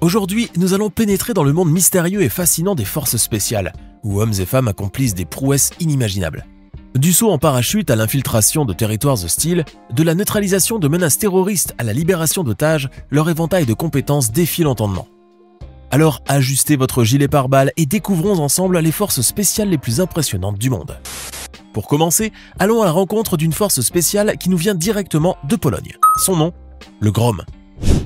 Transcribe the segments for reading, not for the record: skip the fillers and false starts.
Aujourd'hui, nous allons pénétrer dans le monde mystérieux et fascinant des forces spéciales, où hommes et femmes accomplissent des prouesses inimaginables. Du saut en parachute à l'infiltration de territoires hostiles, de la neutralisation de menaces terroristes à la libération d'otages, leur éventail de compétences défie l'entendement. Alors ajustez votre gilet pare-balles et découvrons ensemble les forces spéciales les plus impressionnantes du monde. Pour commencer, allons à la rencontre d'une force spéciale qui nous vient directement de Pologne. Son nom, le Grom.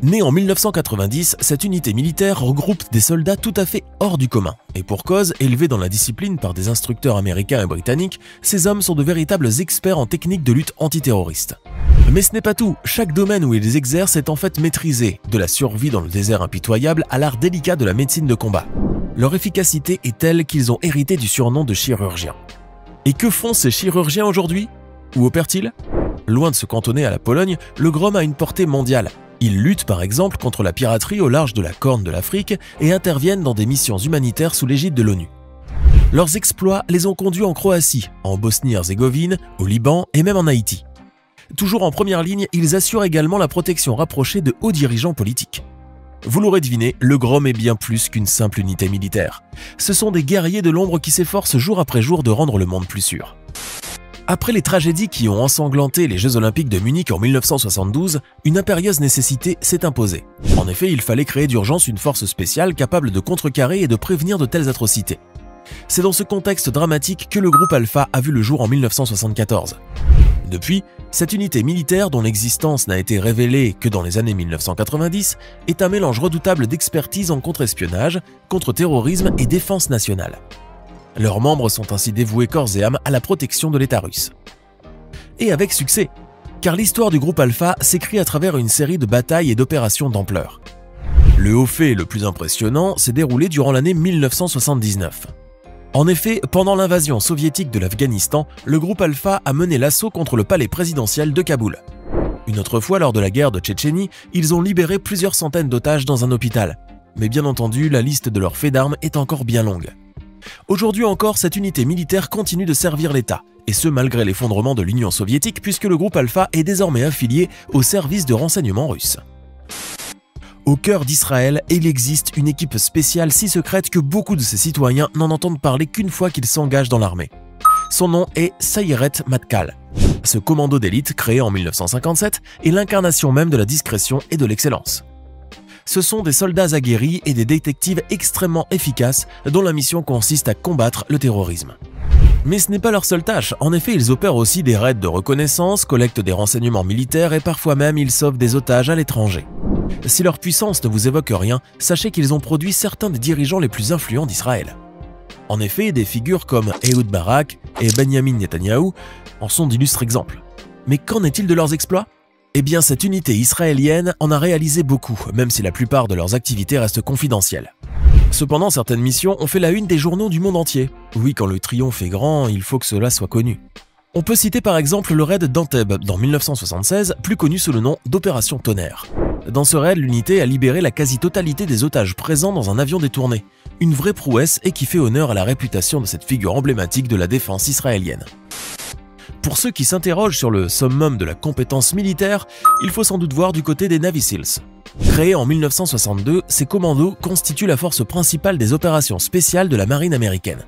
Né en 1990, cette unité militaire regroupe des soldats tout à fait hors du commun. Et pour cause, élevés dans la discipline par des instructeurs américains et britanniques, ces hommes sont de véritables experts en techniques de lutte antiterroriste. Mais ce n'est pas tout, chaque domaine où ils exercent est en fait maîtrisé, de la survie dans le désert impitoyable à l'art délicat de la médecine de combat. Leur efficacité est telle qu'ils ont hérité du surnom de chirurgiens. Et que font ces chirurgiens aujourd'hui? Où opèrent-ils? Loin de se cantonner à la Pologne, le Grom a une portée mondiale. Ils luttent par exemple contre la piraterie au large de la Corne de l'Afrique et interviennent dans des missions humanitaires sous l'égide de l'ONU. Leurs exploits les ont conduits en Croatie, en Bosnie-Herzégovine, au Liban et même en Haïti. Toujours en première ligne, ils assurent également la protection rapprochée de hauts dirigeants politiques. Vous l'aurez deviné, le Grom est bien plus qu'une simple unité militaire. Ce sont des guerriers de l'ombre qui s'efforcent jour après jour de rendre le monde plus sûr. Après les tragédies qui ont ensanglanté les Jeux Olympiques de Munich en 1972, une impérieuse nécessité s'est imposée. En effet, il fallait créer d'urgence une force spéciale capable de contrecarrer et de prévenir de telles atrocités. C'est dans ce contexte dramatique que le groupe Alpha a vu le jour en 1974. Depuis, cette unité militaire dont l'existence n'a été révélée que dans les années 1990 est un mélange redoutable d'expertise en contre-espionnage, contre-terrorisme et défense nationale. Leurs membres sont ainsi dévoués corps et âme à la protection de l'État russe. Et avec succès, car l'histoire du groupe Alpha s'écrit à travers une série de batailles et d'opérations d'ampleur. Le haut fait le plus impressionnant s'est déroulé durant l'année 1979. En effet, pendant l'invasion soviétique de l'Afghanistan, le groupe Alpha a mené l'assaut contre le palais présidentiel de Kaboul. Une autre fois, lors de la guerre de Tchétchénie, ils ont libéré plusieurs centaines d'otages dans un hôpital. Mais bien entendu, la liste de leurs faits d'armes est encore bien longue. Aujourd'hui encore, cette unité militaire continue de servir l'État, et ce malgré l'effondrement de l'Union soviétique puisque le groupe Alpha est désormais affilié au service de renseignement russe. Au cœur d'Israël, il existe une équipe spéciale si secrète que beaucoup de ses citoyens n'en entendent parler qu'une fois qu'ils s'engagent dans l'armée. Son nom est Sayeret Matkal. Ce commando d'élite, créé en 1957, est l'incarnation même de la discrétion et de l'excellence. Ce sont des soldats aguerris et des détectives extrêmement efficaces dont la mission consiste à combattre le terrorisme. Mais ce n'est pas leur seule tâche, en effet ils opèrent aussi des raids de reconnaissance, collectent des renseignements militaires et parfois même ils sauvent des otages à l'étranger. Si leur puissance ne vous évoque rien, sachez qu'ils ont produit certains des dirigeants les plus influents d'Israël. En effet, des figures comme Ehud Barak et Benjamin Netanyahou en sont d'illustres exemples. Mais qu'en est-il de leurs exploits ? Eh bien, cette unité israélienne en a réalisé beaucoup, même si la plupart de leurs activités restent confidentielles. Cependant, certaines missions ont fait la une des journaux du monde entier. Oui, quand le triomphe est grand, il faut que cela soit connu. On peut citer par exemple le raid d'Entebbe dans 1976, plus connu sous le nom d'Opération Tonnerre. Dans ce raid, l'unité a libéré la quasi-totalité des otages présents dans un avion détourné. Une vraie prouesse et qui fait honneur à la réputation de cette figure emblématique de la défense israélienne. Pour ceux qui s'interrogent sur le summum de la compétence militaire, il faut sans doute voir du côté des Navy Seals. Créés en 1962, ces commandos constituent la force principale des opérations spéciales de la marine américaine.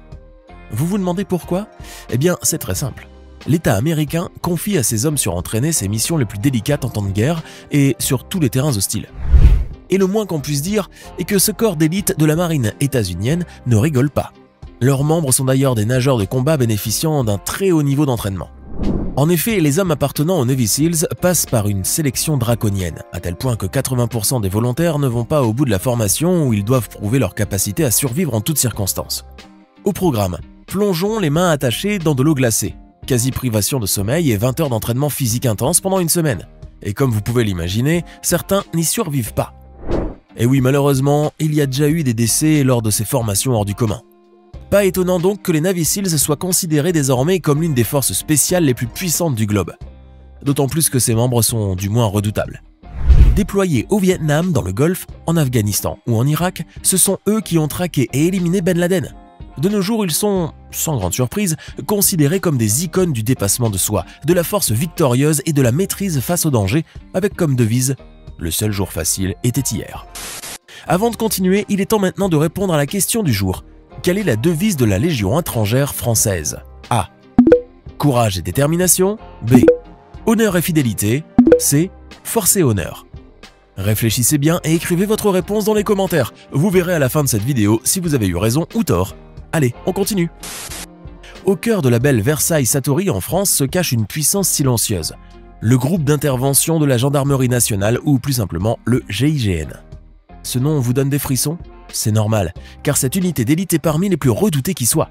Vous vous demandez pourquoi? Eh bien, c'est très simple. L'État américain confie à ses hommes surentraînés ses missions les plus délicates en temps de guerre et sur tous les terrains hostiles. Et le moins qu'on puisse dire est que ce corps d'élite de la marine états-unienne ne rigole pas. Leurs membres sont d'ailleurs des nageurs de combat bénéficiant d'un très haut niveau d'entraînement. En effet, les hommes appartenant aux Navy Seals passent par une sélection draconienne, à tel point que 80% des volontaires ne vont pas au bout de la formation où ils doivent prouver leur capacité à survivre en toutes circonstances. Au programme, plongeons les mains attachées dans de l'eau glacée, quasi-privation de sommeil et 20 heures d'entraînement physique intense pendant une semaine. Et comme vous pouvez l'imaginer, certains n'y survivent pas. Et oui, malheureusement, il y a déjà eu des décès lors de ces formations hors du commun. Pas étonnant donc que les Navy Seals soient considérés désormais comme l'une des forces spéciales les plus puissantes du globe. D'autant plus que ses membres sont du moins redoutables. Déployés au Vietnam, dans le Golfe, en Afghanistan ou en Irak, ce sont eux qui ont traqué et éliminé Ben Laden. De nos jours, ils sont, sans grande surprise, considérés comme des icônes du dépassement de soi, de la force victorieuse et de la maîtrise face au danger, avec comme devise « Le seul jour facile était hier ». Avant de continuer, il est temps maintenant de répondre à la question du jour. Quelle est la devise de la Légion étrangère française? A. Courage et détermination. B. Honneur et fidélité. C. Force et honneur. Réfléchissez bien et écrivez votre réponse dans les commentaires. Vous verrez à la fin de cette vidéo si vous avez eu raison ou tort. Allez, on continue. Au cœur de la belle Versailles-Satory en France se cache une puissance silencieuse. Le groupe d'intervention de la Gendarmerie nationale ou plus simplement le GIGN. Ce nom vous donne des frissons? C'est normal, car cette unité d'élite est parmi les plus redoutées qui soient.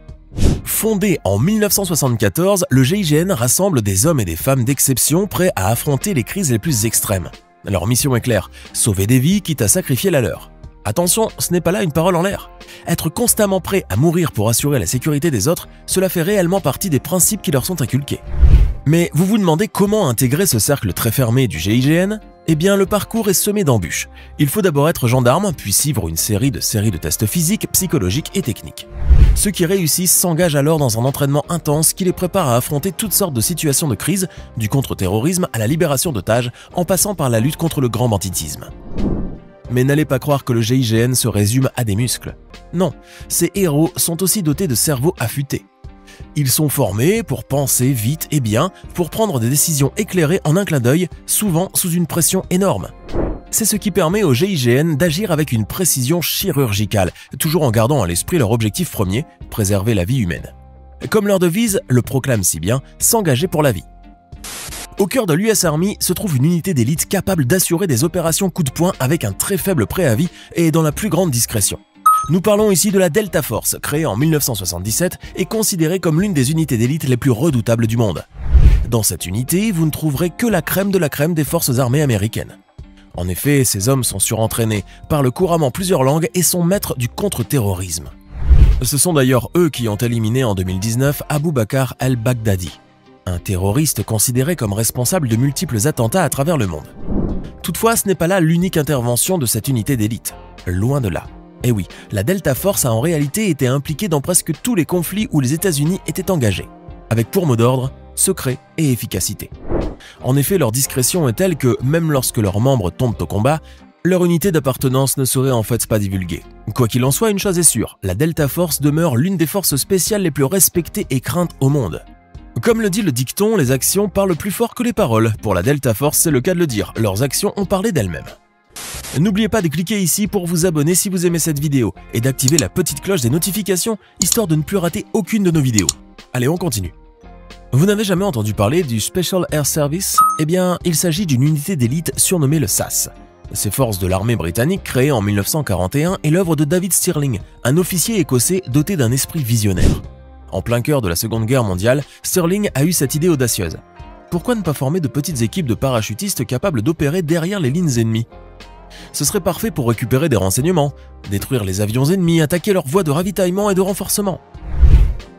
Fondé en 1974, le GIGN rassemble des hommes et des femmes d'exception prêts à affronter les crises les plus extrêmes. Leur mission est claire, sauver des vies quitte à sacrifier la leur. Attention, ce n'est pas là une parole en l'air. Être constamment prêt à mourir pour assurer la sécurité des autres, cela fait réellement partie des principes qui leur sont inculqués. Mais vous vous demandez comment intégrer ce cercle très fermé du GIGN? Eh bien, le parcours est semé d'embûches. Il faut d'abord être gendarme, puis suivre une série de tests physiques, psychologiques et techniques. Ceux qui réussissent s'engagent alors dans un entraînement intense qui les prépare à affronter toutes sortes de situations de crise, du contre-terrorisme à la libération d'otages, en passant par la lutte contre le grand banditisme. Mais n'allez pas croire que le GIGN se résume à des muscles. Non, ces héros sont aussi dotés de cerveaux affûtés. Ils sont formés pour penser vite et bien, pour prendre des décisions éclairées en un clin d'œil, souvent sous une pression énorme. C'est ce qui permet au GIGN d'agir avec une précision chirurgicale, toujours en gardant à l'esprit leur objectif premier, préserver la vie humaine. Comme leur devise le proclame si bien, s'engager pour la vie. Au cœur de l'US Army se trouve une unité d'élite capable d'assurer des opérations coup de poing avec un très faible préavis et dans la plus grande discrétion. Nous parlons ici de la Delta Force, créée en 1977 et considérée comme l'une des unités d'élite les plus redoutables du monde. Dans cette unité, vous ne trouverez que la crème de la crème des forces armées américaines. En effet, ces hommes sont surentraînés, parlent couramment plusieurs langues et sont maîtres du contre-terrorisme. Ce sont d'ailleurs eux qui ont éliminé en 2019 Abu Bakr al-Baghdadi, un terroriste considéré comme responsable de multiples attentats à travers le monde. Toutefois, ce n'est pas là l'unique intervention de cette unité d'élite. Loin de là. Et oui, la Delta Force a en réalité été impliquée dans presque tous les conflits où les États-Unis étaient engagés, avec pour mot d'ordre, secret et efficacité. En effet, leur discrétion est telle que, même lorsque leurs membres tombent au combat, leur unité d'appartenance ne serait en fait pas divulguée. Quoi qu'il en soit, une chose est sûre, la Delta Force demeure l'une des forces spéciales les plus respectées et craintes au monde. Comme le dit le dicton, les actions parlent plus fort que les paroles. Pour la Delta Force, c'est le cas de le dire, leurs actions ont parlé d'elles-mêmes. N'oubliez pas de cliquer ici pour vous abonner si vous aimez cette vidéo et d'activer la petite cloche des notifications, histoire de ne plus rater aucune de nos vidéos. Allez, on continue. Vous n'avez jamais entendu parler du Special Air Service? Eh bien, il s'agit d'une unité d'élite surnommée le SAS. Ces forces de l'armée britannique créées en 1941 est l'œuvre de David Stirling, un officier écossais doté d'un esprit visionnaire. En plein cœur de la Seconde Guerre mondiale, Stirling a eu cette idée audacieuse. Pourquoi ne pas former de petites équipes de parachutistes capables d'opérer derrière les lignes ennemies? Ce serait parfait pour récupérer des renseignements, détruire les avions ennemis, attaquer leurs voies de ravitaillement et de renforcement.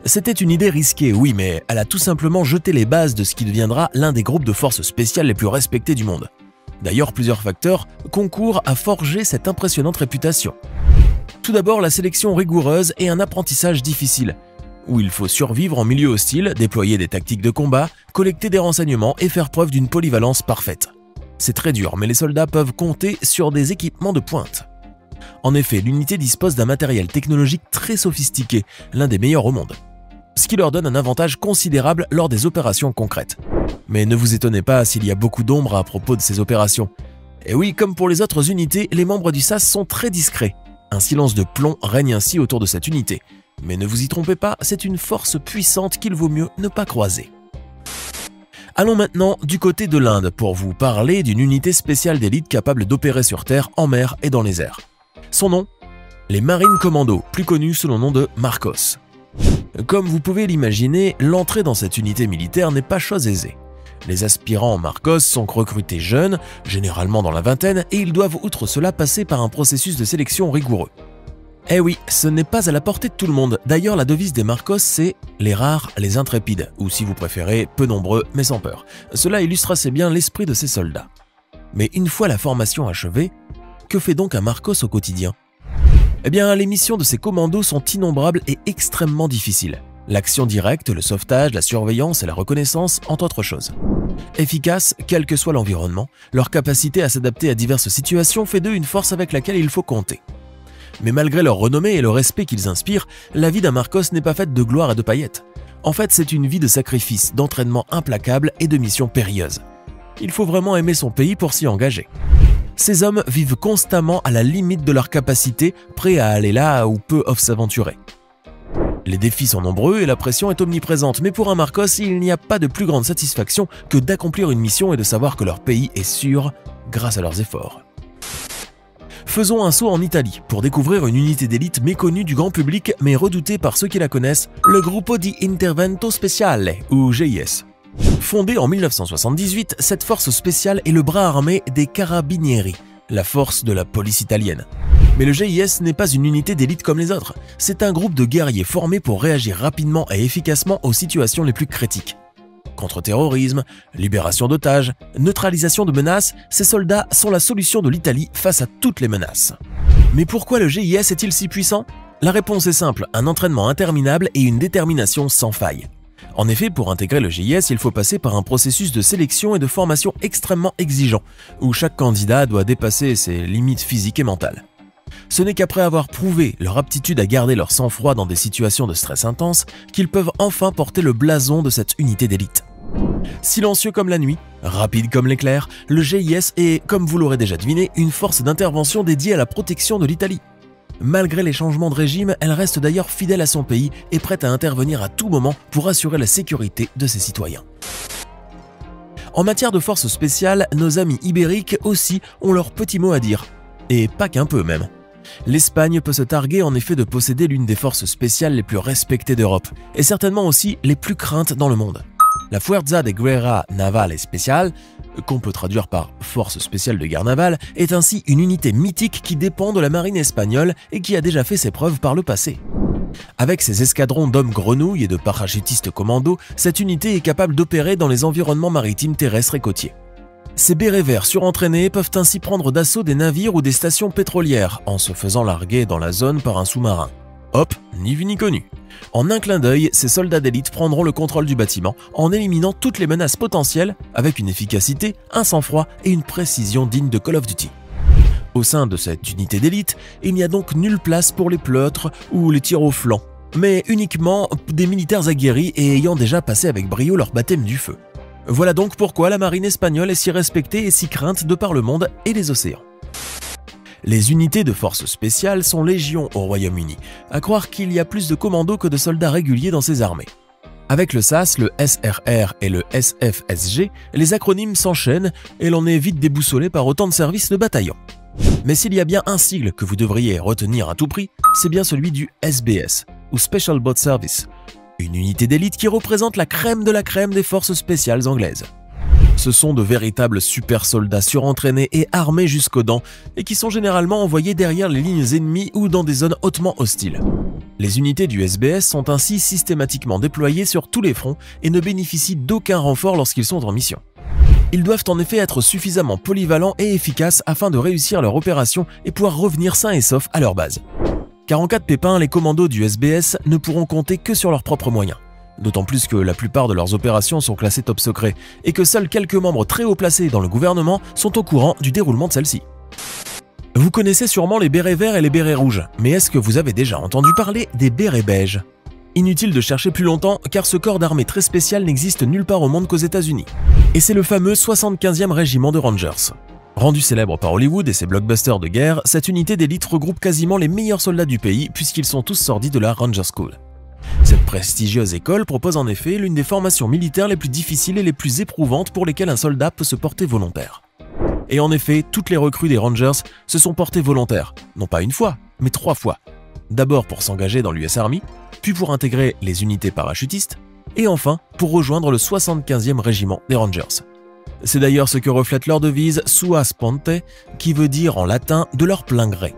C'était une idée risquée, oui, mais elle a tout simplement jeté les bases de ce qui deviendra l'un des groupes de forces spéciales les plus respectés du monde. D'ailleurs, plusieurs facteurs concourent à forger cette impressionnante réputation. Tout d'abord, la sélection rigoureuse et un apprentissage difficile, où il faut survivre en milieu hostile, déployer des tactiques de combat, collecter des renseignements et faire preuve d'une polyvalence parfaite. C'est très dur, mais les soldats peuvent compter sur des équipements de pointe. En effet, l'unité dispose d'un matériel technologique très sophistiqué, l'un des meilleurs au monde, ce qui leur donne un avantage considérable lors des opérations concrètes. Mais ne vous étonnez pas s'il y a beaucoup d'ombre à propos de ces opérations. Et oui, comme pour les autres unités, les membres du SAS sont très discrets. Un silence de plomb règne ainsi autour de cette unité. Mais ne vous y trompez pas, c'est une force puissante qu'il vaut mieux ne pas croiser. Allons maintenant du côté de l'Inde pour vous parler d'une unité spéciale d'élite capable d'opérer sur terre, en mer et dans les airs. Son nom? Les Marine Commandos, plus connus sous le nom de Marcos. Comme vous pouvez l'imaginer, l'entrée dans cette unité militaire n'est pas chose aisée. Les aspirants en Marcos sont recrutés jeunes, généralement dans la vingtaine, et ils doivent outre cela passer par un processus de sélection rigoureux. Eh oui, ce n'est pas à la portée de tout le monde. D'ailleurs, la devise des Marcos, c'est « les rares, les intrépides », ou si vous préférez, peu nombreux, mais sans peur. Cela illustre assez bien l'esprit de ces soldats. Mais une fois la formation achevée, que fait donc un Marcos au quotidien? Eh bien, les missions de ces commandos sont innombrables et extrêmement difficiles. L'action directe, le sauvetage, la surveillance et la reconnaissance, entre autres choses. Efficaces, quel que soit l'environnement, leur capacité à s'adapter à diverses situations fait d'eux une force avec laquelle il faut compter. Mais malgré leur renommée et le respect qu'ils inspirent, la vie d'un Marcos n'est pas faite de gloire et de paillettes. En fait, c'est une vie de sacrifice, d'entraînement implacable et de missions périlleuses. Il faut vraiment aimer son pays pour s'y engager. Ces hommes vivent constamment à la limite de leur capacité, prêts à aller là où peu osent s'aventurer. Les défis sont nombreux et la pression est omniprésente, mais pour un Marcos, il n'y a pas de plus grande satisfaction que d'accomplir une mission et de savoir que leur pays est sûr grâce à leurs efforts. Faisons un saut en Italie pour découvrir une unité d'élite méconnue du grand public mais redoutée par ceux qui la connaissent, le Gruppo di Intervento Speciale ou GIS. Fondée en 1978, cette force spéciale est le bras armé des Carabinieri, la force de la police italienne. Mais le GIS n'est pas une unité d'élite comme les autres, c'est un groupe de guerriers formés pour réagir rapidement et efficacement aux situations les plus critiques. Contre-terrorisme, libération d'otages, neutralisation de menaces, ces soldats sont la solution de l'Italie face à toutes les menaces. Mais pourquoi le GIS est-il si puissant? La réponse est simple, un entraînement interminable et une détermination sans faille. En effet, pour intégrer le GIS, il faut passer par un processus de sélection et de formation extrêmement exigeant, où chaque candidat doit dépasser ses limites physiques et mentales. Ce n'est qu'après avoir prouvé leur aptitude à garder leur sang-froid dans des situations de stress intense qu'ils peuvent enfin porter le blason de cette unité d'élite. Silencieux comme la nuit, rapide comme l'éclair, le GIS est, comme vous l'aurez déjà deviné, une force d'intervention dédiée à la protection de l'Italie. Malgré les changements de régime, elle reste d'ailleurs fidèle à son pays et prête à intervenir à tout moment pour assurer la sécurité de ses citoyens. En matière de forces spéciales, nos amis ibériques aussi ont leur petit mot à dire. Et pas qu'un peu même. L'Espagne peut se targuer en effet de posséder l'une des forces spéciales les plus respectées d'Europe, et certainement aussi les plus craintes dans le monde. La Fuerza de Guerra Naval Especial, qu'on peut traduire par Force spéciale de guerre navale, est ainsi une unité mythique qui dépend de la marine espagnole et qui a déjà fait ses preuves par le passé. Avec ses escadrons d'hommes grenouilles et de parachutistes commandos, cette unité est capable d'opérer dans les environnements maritimes terrestres et côtiers. Ces bérets verts surentraînés peuvent ainsi prendre d'assaut des navires ou des stations pétrolières en se faisant larguer dans la zone par un sous-marin. Hop, ni vu ni connu. En un clin d'œil, ces soldats d'élite prendront le contrôle du bâtiment en éliminant toutes les menaces potentielles avec une efficacité, un sang-froid et une précision digne de Call of Duty. Au sein de cette unité d'élite, il n'y a donc nulle place pour les pleutres ou les tirs au flanc, mais uniquement des militaires aguerris et ayant déjà passé avec brio leur baptême du feu. Voilà donc pourquoi la marine espagnole est si respectée et si crainte de par le monde et les océans. Les unités de forces spéciales sont légion au Royaume-Uni, à croire qu'il y a plus de commandos que de soldats réguliers dans ces armées. Avec le SAS, le SRR et le SFSG, les acronymes s'enchaînent et l'on est vite déboussolé par autant de services de bataillon. Mais s'il y a bien un sigle que vous devriez retenir à tout prix, c'est bien celui du SBS, ou Special Boat Service, une unité d'élite qui représente la crème de la crème des forces spéciales anglaises. Ce sont de véritables super soldats surentraînés et armés jusqu'aux dents et qui sont généralement envoyés derrière les lignes ennemies ou dans des zones hautement hostiles. Les unités du SBS sont ainsi systématiquement déployées sur tous les fronts et ne bénéficient d'aucun renfort lorsqu'ils sont en mission. Ils doivent en effet être suffisamment polyvalents et efficaces afin de réussir leur opération et pouvoir revenir sains et saufs à leur base. Car en cas de pépin, les commandos du SBS ne pourront compter que sur leurs propres moyens. D'autant plus que la plupart de leurs opérations sont classées top secret et que seuls quelques membres très haut placés dans le gouvernement sont au courant du déroulement de celle-ci. Vous connaissez sûrement les bérets verts et les bérets rouges, mais est-ce que vous avez déjà entendu parler des bérets beiges? Inutile de chercher plus longtemps car ce corps d'armée très spécial n'existe nulle part au monde qu'aux États-Unis. Et c'est le fameux 75e régiment de Rangers. Rendu célèbre par Hollywood et ses blockbusters de guerre, cette unité d'élite regroupe quasiment les meilleurs soldats du pays puisqu'ils sont tous sortis de la Ranger School. Cette prestigieuse école propose en effet l'une des formations militaires les plus difficiles et les plus éprouvantes pour lesquelles un soldat peut se porter volontaire. Et en effet, toutes les recrues des Rangers se sont portées volontaires, non pas une fois, mais 3 fois. D'abord pour s'engager dans l'US Army, puis pour intégrer les unités parachutistes, et enfin pour rejoindre le 75e régiment des Rangers. C'est d'ailleurs ce que reflète leur devise Sua Sponte, qui veut dire en latin « de leur plein gré ».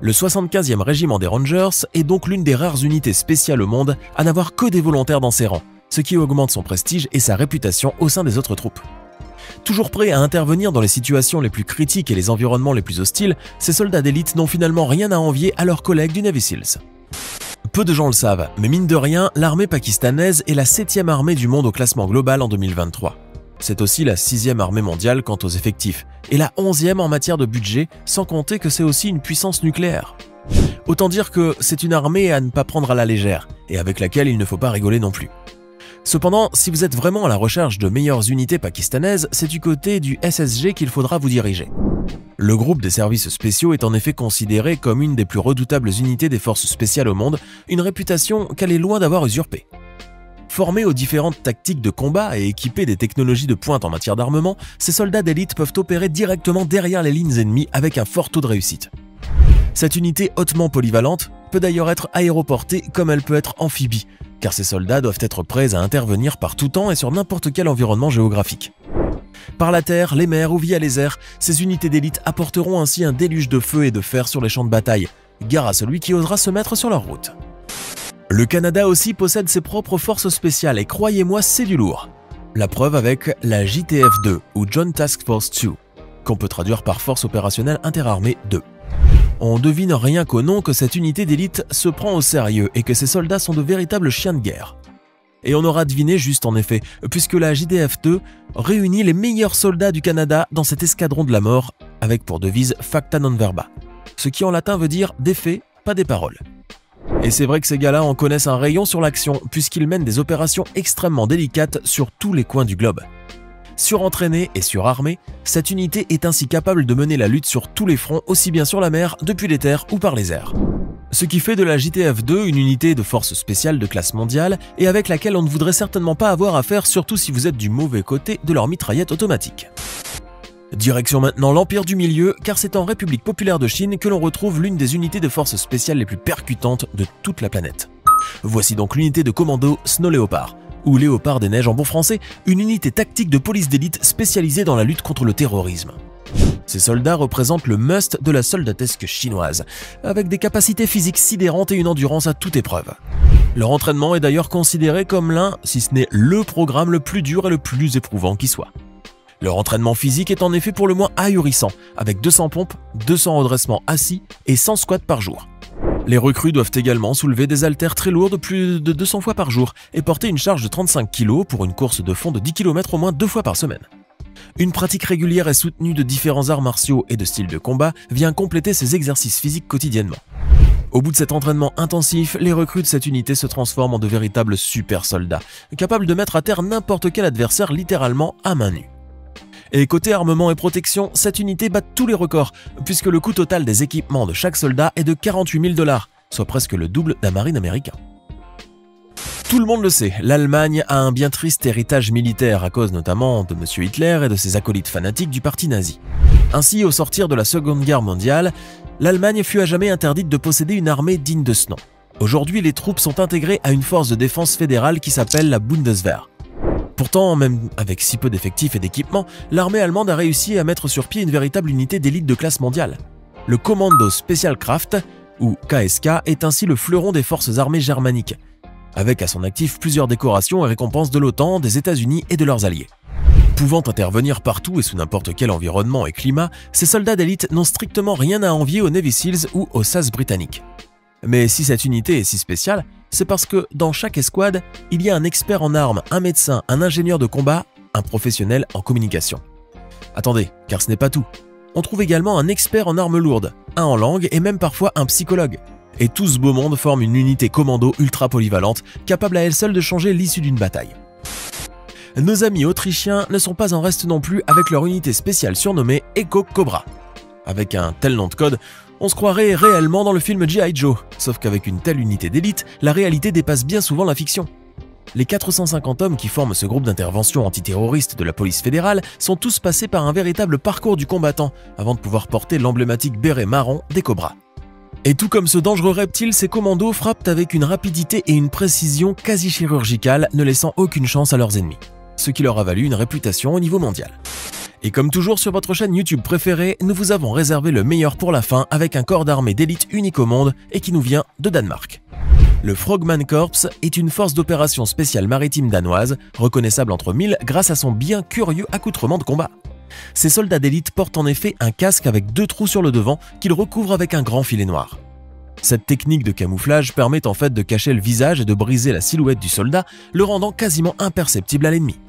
Le 75e régiment des Rangers est donc l'une des rares unités spéciales au monde à n'avoir que des volontaires dans ses rangs, ce qui augmente son prestige et sa réputation au sein des autres troupes. Toujours prêts à intervenir dans les situations les plus critiques et les environnements les plus hostiles, ces soldats d'élite n'ont finalement rien à envier à leurs collègues du Navy Seals. Peu de gens le savent, mais mine de rien, l'armée pakistanaise est la 7e armée du monde au classement global en 2023. C'est aussi la 6e armée mondiale quant aux effectifs, et la 11e en matière de budget, sans compter que c'est aussi une puissance nucléaire. Autant dire que c'est une armée à ne pas prendre à la légère, et avec laquelle il ne faut pas rigoler non plus. Cependant, si vous êtes vraiment à la recherche de meilleures unités pakistanaises, c'est du côté du SSG qu'il faudra vous diriger. Le groupe des services spéciaux est en effet considéré comme une des plus redoutables unités des forces spéciales au monde, une réputation qu'elle est loin d'avoir usurpée. Formés aux différentes tactiques de combat et équipés des technologies de pointe en matière d'armement, ces soldats d'élite peuvent opérer directement derrière les lignes ennemies avec un fort taux de réussite. Cette unité hautement polyvalente peut d'ailleurs être aéroportée comme elle peut être amphibie, car ces soldats doivent être prêts à intervenir par tout temps et sur n'importe quel environnement géographique. Par la terre, les mers ou via les airs, ces unités d'élite apporteront ainsi un déluge de feu et de fer sur les champs de bataille, gare à celui qui osera se mettre sur leur route. Le Canada aussi possède ses propres forces spéciales et croyez-moi, c'est du lourd. La preuve avec la JTF-2 ou Joint Task Force 2, qu'on peut traduire par Force opérationnelle interarmée 2. On devine rien qu'au nom que cette unité d'élite se prend au sérieux et que ses soldats sont de véritables chiens de guerre. Et on aura deviné juste en effet, puisque la JDF-2 réunit les meilleurs soldats du Canada dans cet escadron de la mort, avec pour devise Facta non verba, ce qui en latin veut dire des faits, pas des paroles. Et c'est vrai que ces gars-là en connaissent un rayon sur l'action, puisqu'ils mènent des opérations extrêmement délicates sur tous les coins du globe. Surentraînée et surarmée, cette unité est ainsi capable de mener la lutte sur tous les fronts, aussi bien sur la mer, depuis les terres ou par les airs. Ce qui fait de la JTF-2 une unité de force spéciale de classe mondiale et avec laquelle on ne voudrait certainement pas avoir affaire, surtout si vous êtes du mauvais côté de leur mitraillette automatique. Direction maintenant l'Empire du Milieu, car c'est en République populaire de Chine que l'on retrouve l'une des unités de force spéciales les plus percutantes de toute la planète. Voici donc l'unité de commando Snow Leopard, ou Léopard des Neiges en bon français, une unité tactique de police d'élite spécialisée dans la lutte contre le terrorisme. Ces soldats représentent le must de la soldatesque chinoise, avec des capacités physiques sidérantes et une endurance à toute épreuve. Leur entraînement est d'ailleurs considéré comme l'un, si ce n'est le programme le plus dur et le plus éprouvant qui soit. Leur entraînement physique est en effet pour le moins ahurissant, avec 200 pompes, 200 redressements assis et 100 squats par jour. Les recrues doivent également soulever des haltères très lourdes plus de 200 fois par jour et porter une charge de 35 kg pour une course de fond de 10 km au moins 2 fois par semaine. Une pratique régulière et soutenue de différents arts martiaux et de styles de combat vient compléter ces exercices physiques quotidiennement. Au bout de cet entraînement intensif, les recrues de cette unité se transforment en de véritables super soldats, capables de mettre à terre n'importe quel adversaire littéralement à main nue. Et côté armement et protection, cette unité bat tous les records, puisque le coût total des équipements de chaque soldat est de 48 000 $, soit presque le double d'un marine américain. Tout le monde le sait, l'Allemagne a un bien triste héritage militaire à cause notamment de M. Hitler et de ses acolytes fanatiques du parti nazi. Ainsi, au sortir de la Seconde Guerre mondiale, l'Allemagne fut à jamais interdite de posséder une armée digne de ce nom. Aujourd'hui, les troupes sont intégrées à une force de défense fédérale qui s'appelle la Bundeswehr. Pourtant, même avec si peu d'effectifs et d'équipements, l'armée allemande a réussi à mettre sur pied une véritable unité d'élite de classe mondiale. Le Kommando Spezialkraft, ou KSK, est ainsi le fleuron des forces armées germaniques, avec à son actif plusieurs décorations et récompenses de l'OTAN, des États-Unis et de leurs alliés. Pouvant intervenir partout et sous n'importe quel environnement et climat, ces soldats d'élite n'ont strictement rien à envier aux Navy Seals ou aux SAS britanniques. Mais si cette unité est si spéciale, c'est parce que dans chaque escouade, il y a un expert en armes, un médecin, un ingénieur de combat, un professionnel en communication. Attendez, car ce n'est pas tout. On trouve également un expert en armes lourdes, un en langue et même parfois un psychologue. Et tout ce beau monde forme une unité commando ultra polyvalente, capable à elle seule de changer l'issue d'une bataille. Nos amis autrichiens ne sont pas en reste non plus avec leur unité spéciale surnommée Echo Cobra. Avec un tel nom de code, on se croirait réellement dans le film G.I. Joe, sauf qu'avec une telle unité d'élite, la réalité dépasse bien souvent la fiction. Les 450 hommes qui forment ce groupe d'intervention antiterroriste de la police fédérale sont tous passés par un véritable parcours du combattant avant de pouvoir porter l'emblématique béret marron des Cobras. Et tout comme ce dangereux reptile, ces commandos frappent avec une rapidité et une précision quasi chirurgicale, ne laissant aucune chance à leurs ennemis, ce qui leur a valu une réputation au niveau mondial. Et comme toujours sur votre chaîne YouTube préférée, nous vous avons réservé le meilleur pour la fin avec un corps d'armée d'élite unique au monde et qui nous vient de Danemark. Le Frogman Corps est une force d'opération spéciale maritime danoise, reconnaissable entre mille grâce à son bien curieux accoutrement de combat. Ces soldats d'élite portent en effet un casque avec 2 trous sur le devant qu'ils recouvrent avec un grand filet noir. Cette technique de camouflage permet en fait de cacher le visage et de briser la silhouette du soldat, le rendant quasiment imperceptible à l'ennemi.